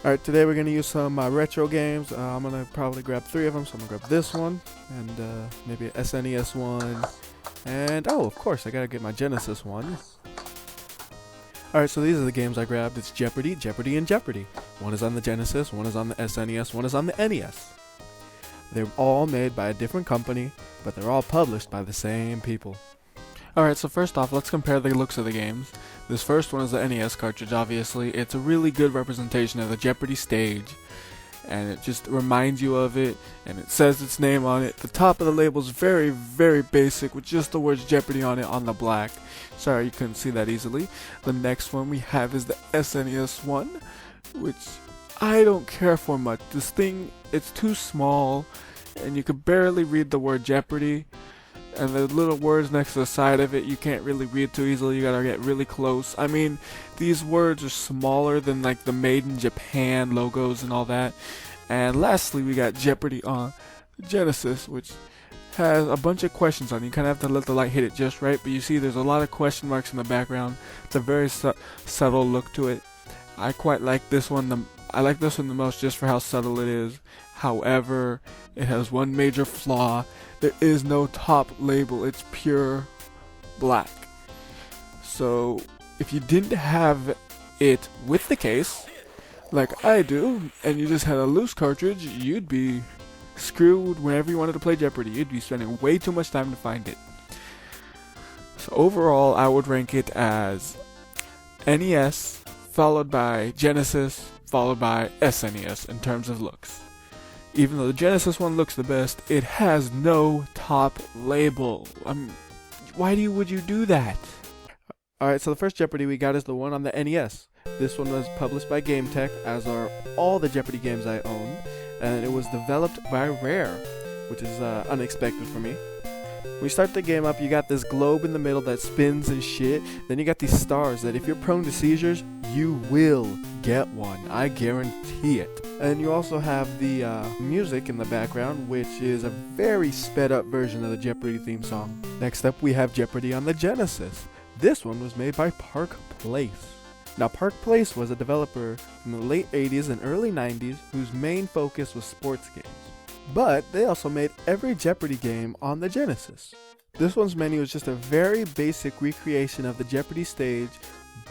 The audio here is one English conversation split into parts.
Alright, today we're going to use some retro games. I'm going to probably grab 3 of them, so I'm going to grab this one, and maybe an SNES one, and oh, of course, I got to get my Genesis one. Alright, so these are the games I grabbed. It's Jeopardy, Jeopardy, and Jeopardy. One is on the Genesis, one is on the SNES, one is on the NES. They're all made by a different company, but they're all published by the same people. Alright, so first off, let's compare the looks of the games. This first one is the NES cartridge, obviously. It's a really good representation of the Jeopardy stage, and it just reminds you of it, and it says its name on it. The top of the label is very, very basic, with just the words Jeopardy on it on the black. Sorry, you couldn't see that easily. The next one we have is the SNES one, which I don't care for much. This thing, it's too small, and you could barely read the word Jeopardy. And the little words next to the side of it, you can't really read too easily. You gotta get really close. I mean, these words are smaller than like the Made in Japan logos and all that. And lastly, we got Jeopardy on the Genesis, which has a bunch of questions on it. You kind of have to let the light hit it just right. But you see there's a lot of question marks in the background. It's a very subtle look to it. I quite like this one. I like this one the most just for how subtle it is. However, it has one major flaw. There is no top label. It's pure black. So if you didn't have it with the case, like I do, and you just had a loose cartridge, you'd be screwed whenever you wanted to play Jeopardy. You'd be spending way too much time to find it. So overall, I would rank it as NES, followed by Genesis, followed by SNES in terms of looks. Even though the Genesis one looks the best, it has no top label. Why would you do that? Alright, so the first Jeopardy we got is the one on the NES. This one was published by GameTech, as are all the Jeopardy games I own, and it was developed by Rare, which is unexpected for me. When you start the game up, you got this globe in the middle that spins and shit. Then you got these stars that if you're prone to seizures, you will get one. I guarantee it. And you also have the music in the background, which is a very sped up version of the Jeopardy theme song. Next up, we have Jeopardy on the Genesis. This one was made by Park Place. Now, Park Place was a developer from the late 80s and early 90s whose main focus was sports games. But they also made every Jeopardy game on the Genesis. This one's menu is just a very basic recreation of the Jeopardy stage,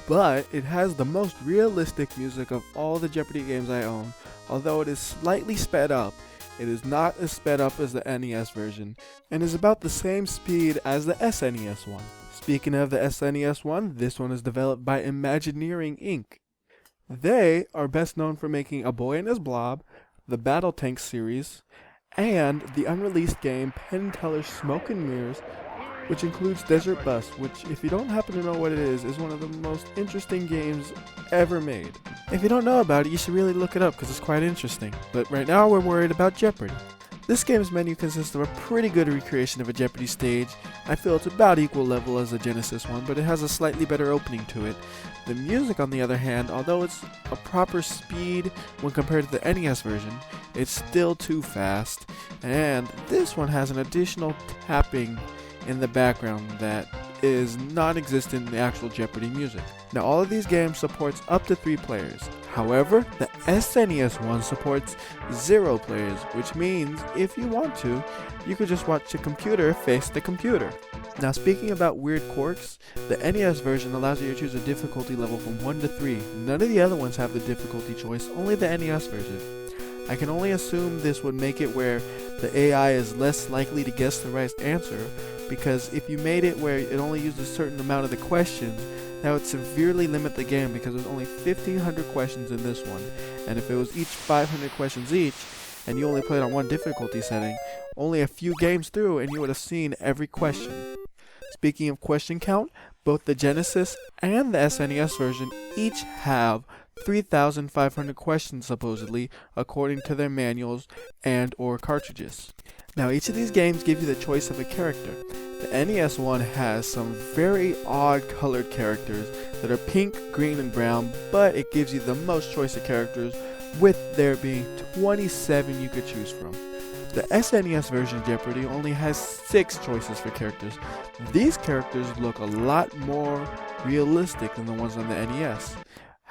but it has the most realistic music of all the Jeopardy games I own. Although it is slightly sped up, it is not as sped up as the NES version, and is about the same speed as the SNES one. Speaking of the SNES one, this one is developed by Imagineering Inc. They are best known for making A Boy and His Blob, the Battle Tank series, and the unreleased game Penn Teller's Smoke and Mirrors, which includes Desert Bus, which, if you don't happen to know what it is one of the most interesting games ever made. If you don't know about it, you should really look it up because it's quite interesting. But right now we're worried about Jeopardy. This game's menu consists of a pretty good recreation of a Jeopardy stage. I feel it's about equal level as the Genesis one, but it has a slightly better opening to it. The music, on the other hand, although it's a proper speed when compared to the NES version, it's still too fast. And this one has an additional tapping in the background that is non-existent in the actual Jeopardy music. Now, all of these games supports up to 3 players. However, the SNES one supports 0 players, which means if you want to, you could just watch the computer face the computer. Now, speaking about weird quirks, the NES version allows you to choose a difficulty level from 1 to 3. None of the other ones have the difficulty choice, only the NES version. I can only assume this would make it where the AI is less likely to guess the right answer, because if you made it where it only used a certain amount of the questions, that would severely limit the game because there's only 1,500 questions in this one, and if it was each 500 questions each, and you only played on one difficulty setting, only a few games through and you would have seen every question. Speaking of question count, both the Genesis and the SNES version each have 3,500 questions supposedly, according to their manuals and or cartridges. Now, each of these games give you the choice of a character. The NES one has some very odd colored characters that are pink, green, and brown, but it gives you the most choice of characters, with there being 27 you could choose from. The SNES version of Jeopardy only has 6 choices for characters. These characters look a lot more realistic than the ones on the NES.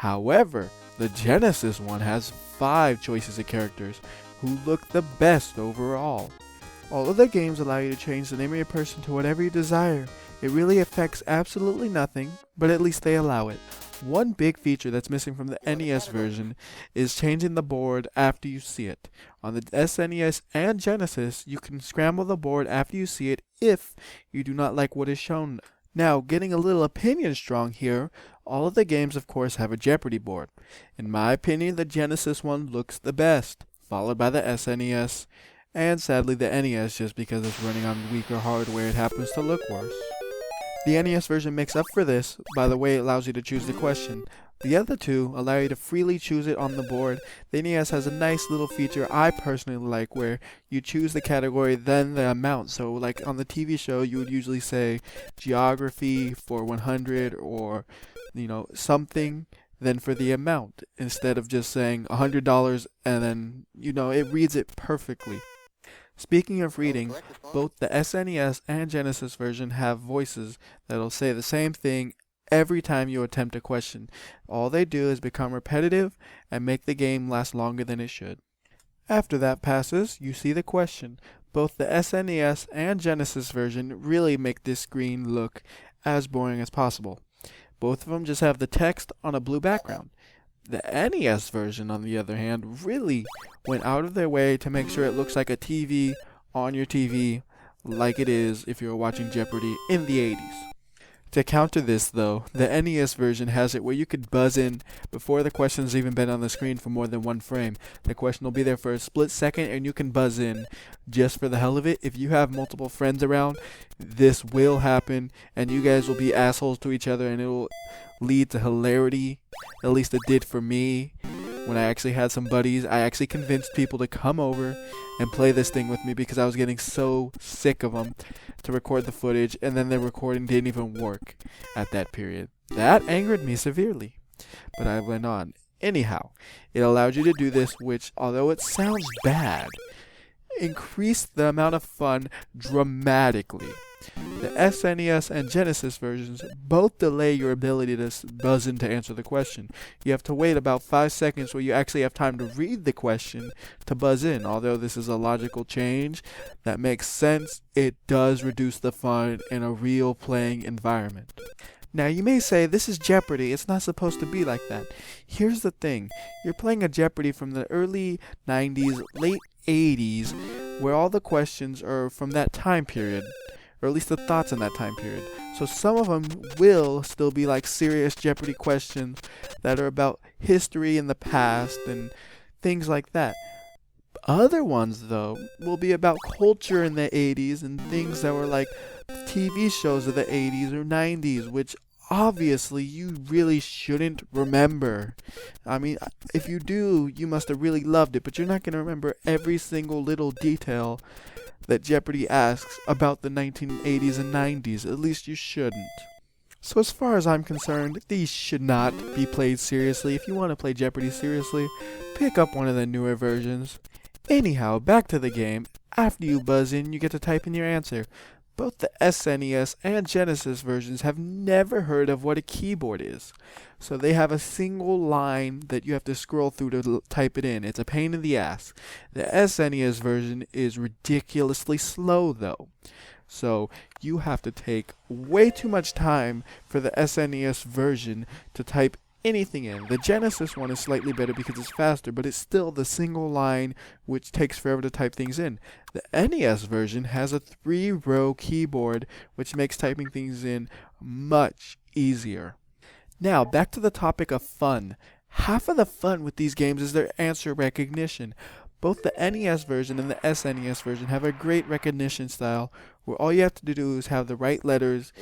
However, the Genesis one has 5 choices of characters who look the best overall. All of the games allow you to change the name of your person to whatever you desire. It really affects absolutely nothing, but at least they allow it. One big feature that's missing from the NES version is changing the board after you see it. On the SNES and Genesis, you can scramble the board after you see it if you do not like what is shown. Now, getting a little opinion strong here, all of the games of course have a Jeopardy board. In my opinion, the Genesis one looks the best, followed by the SNES, and sadly the NES just because it's running on weaker hardware it happens to look worse. The NES version makes up for this by the way it allows you to choose the question. The other two allow you to freely choose it on the board. The NES has a nice little feature I personally like where you choose the category then the amount. So like on the TV show you would usually say geography for 100 or something, then for the amount instead of just saying $100 and then it reads it perfectly. Speaking of reading, both the SNES and Genesis version have voices that'll say the same thing every time you attempt a question. All they do is become repetitive and make the game last longer than it should. After that passes, you see the question. Both the SNES and Genesis version really make this screen look as boring as possible. Both of them just have the text on a blue background. The NES version, on the other hand, really went out of their way to make sure it looks like a TV on your TV, like it is if you were watching Jeopardy in the 80s. To counter this, though, the NES version has it where you could buzz in before the question's even been on the screen for more than one frame. The question will be there for a split second and you can buzz in just for the hell of it. If you have multiple friends around, this will happen and you guys will be assholes to each other and it will lead to hilarity. At least it did for me. When I actually had some buddies, I actually convinced people to come over and play this thing with me because I was getting so sick of them to record the footage, and then the recording didn't even work at that period. That angered me severely, but I went on. Anyhow, it allowed you to do this, which, although it sounds bad, increased the amount of fun dramatically. The SNES and Genesis versions both delay your ability to buzz in to answer the question. You have to wait about 5 seconds where you actually have time to read the question to buzz in. Although this is a logical change that makes sense, it does reduce the fun in a real playing environment. Now you may say, this is Jeopardy, it's not supposed to be like that. Here's the thing, you're playing a Jeopardy from the early 90s, late 80s, where all the questions are from that time period. Or at least the thoughts in that time period. So some of them will still be like serious Jeopardy questions that are about history in the past and things like that. Other ones, though, will be about culture in the 80s and things that were like TV shows of the 80s or 90s, which obviously you really shouldn't remember. I mean, if you do, you must have really loved it, but you're not going to remember every single little detail that Jeopardy asks about the 1980s and 90s. At least you shouldn't. So as far as I'm concerned, these should not be played seriously. If you want to play Jeopardy seriously, pick up one of the newer versions. Anyhow, back to the game. After you buzz in, you get to type in your answer. Both the SNES and Genesis versions have never heard of what a keyboard is. So they have a single line that you have to scroll through to type it in. It's a pain in the ass. The SNES version is ridiculously slow though. So you have to take way too much time for the SNES version to type anything in. The Genesis one is slightly better because it's faster, but it's still the single line which takes forever to type things in. The NES version has a 3-row keyboard which makes typing things in much easier. Now, back to the topic of fun. Half of the fun with these games is their answer recognition. Both the NES version and the SNES version have a great recognition style where all you have to do is have the right letters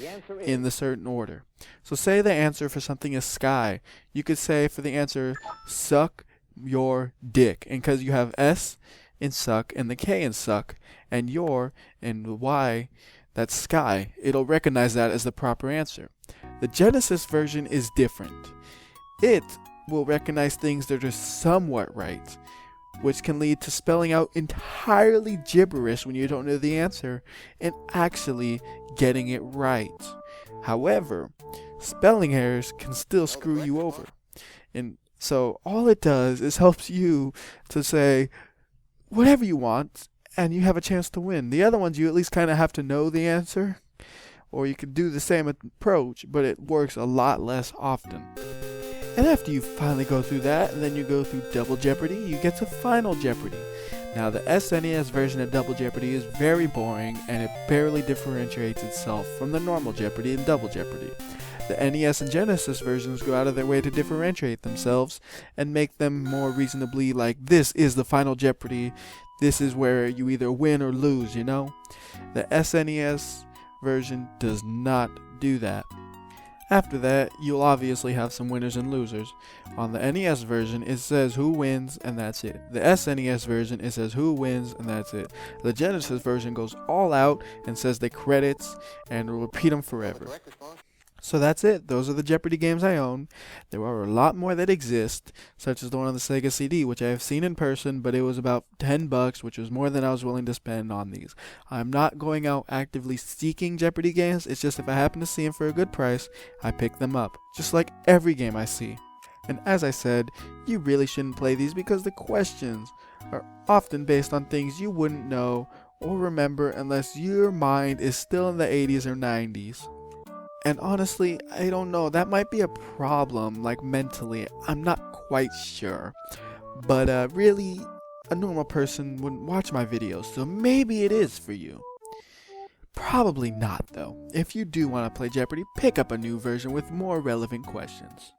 in the certain order. So say the answer for something is sky. You could say for the answer, suck your dick. And because you have S in suck and the K in suck and your and the Y, that's sky, it'll recognize that as the proper answer. The Genesis version is different. It will recognize things that are somewhat right, which can lead to spelling out entirely gibberish when you don't know the answer and actually getting it right. However, spelling errors can still screw you over. And so all it does is helps you to say whatever you want, and you have a chance to win. The other ones, you at least kind of have to know the answer, or you could do the same approach, but it works a lot less often. And after you finally go through that, and then you go through Double Jeopardy, you get to Final Jeopardy. Now, the SNES version of Double Jeopardy is very boring, and it barely differentiates itself from the normal Jeopardy and Double Jeopardy. The NES and Genesis versions go out of their way to differentiate themselves and make them more reasonably like, this is the Final Jeopardy, this is where you either win or lose, you know? The SNES version does not do that. After that, you'll obviously have some winners and losers. On the NES version, it says who wins and that's it. The SNES version, it says who wins and that's it. The Genesis version goes all out and says the credits and will repeat them forever. So that's it. Those are the Jeopardy games I own. There are a lot more that exist, such as the one on the Sega CD, which I have seen in person, but it was about $10, which was more than I was willing to spend on these. I'm not going out actively seeking Jeopardy games. It's just if I happen to see them for a good price, I pick them up, just like every game I see. And as I said, you really shouldn't play these because the questions are often based on things you wouldn't know or remember unless your mind is still in the 80s or 90s. And honestly, I don't know, that might be a problem, like mentally, I'm not quite sure. But really, a normal person wouldn't watch my videos, so maybe it is for you. Probably not though. If you do want to play Jeopardy, pick up a new version with more relevant questions.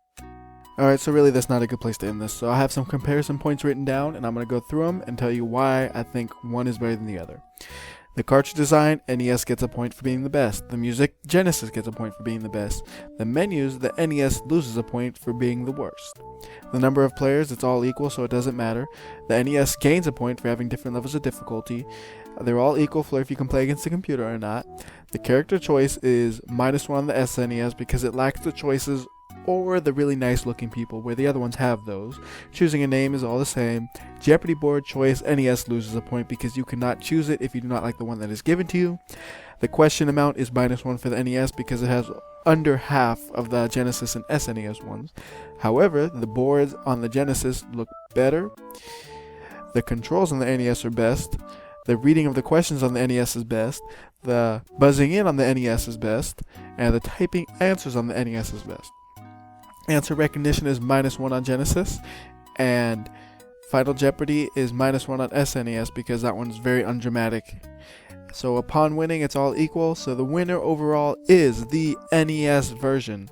Alright, so really that's not a good place to end this, so I have some comparison points written down, and I'm going to go through them and tell you why I think one is better than the other. The cartridge design, NES gets a point for being the best. The music, Genesis gets a point for being the best. The menus, the NES loses a point for being the worst. The number of players, it's all equal, so it doesn't matter. The NES gains a point for having different levels of difficulty. They're all equal for if you can play against the computer or not. The character choice is -1 on the SNES because it lacks the choices or the really nice looking people where the other ones have those. Choosing a name is all the same. Jeopardy board choice, NES loses a point because you cannot choose it if you do not like the one that is given to you. The question amount is -1 for the NES because it has under half of the Genesis and SNES ones. However, the boards on the Genesis look better. The controls on the NES are best. The reading of the questions on the NES is best. The buzzing in on the NES is best. And the typing answers on the NES is best. Answer recognition is -1 on Genesis, and Final Jeopardy is -1 on SNES because that one's very undramatic. So upon winning, it's all equal, so the winner overall is the NES version.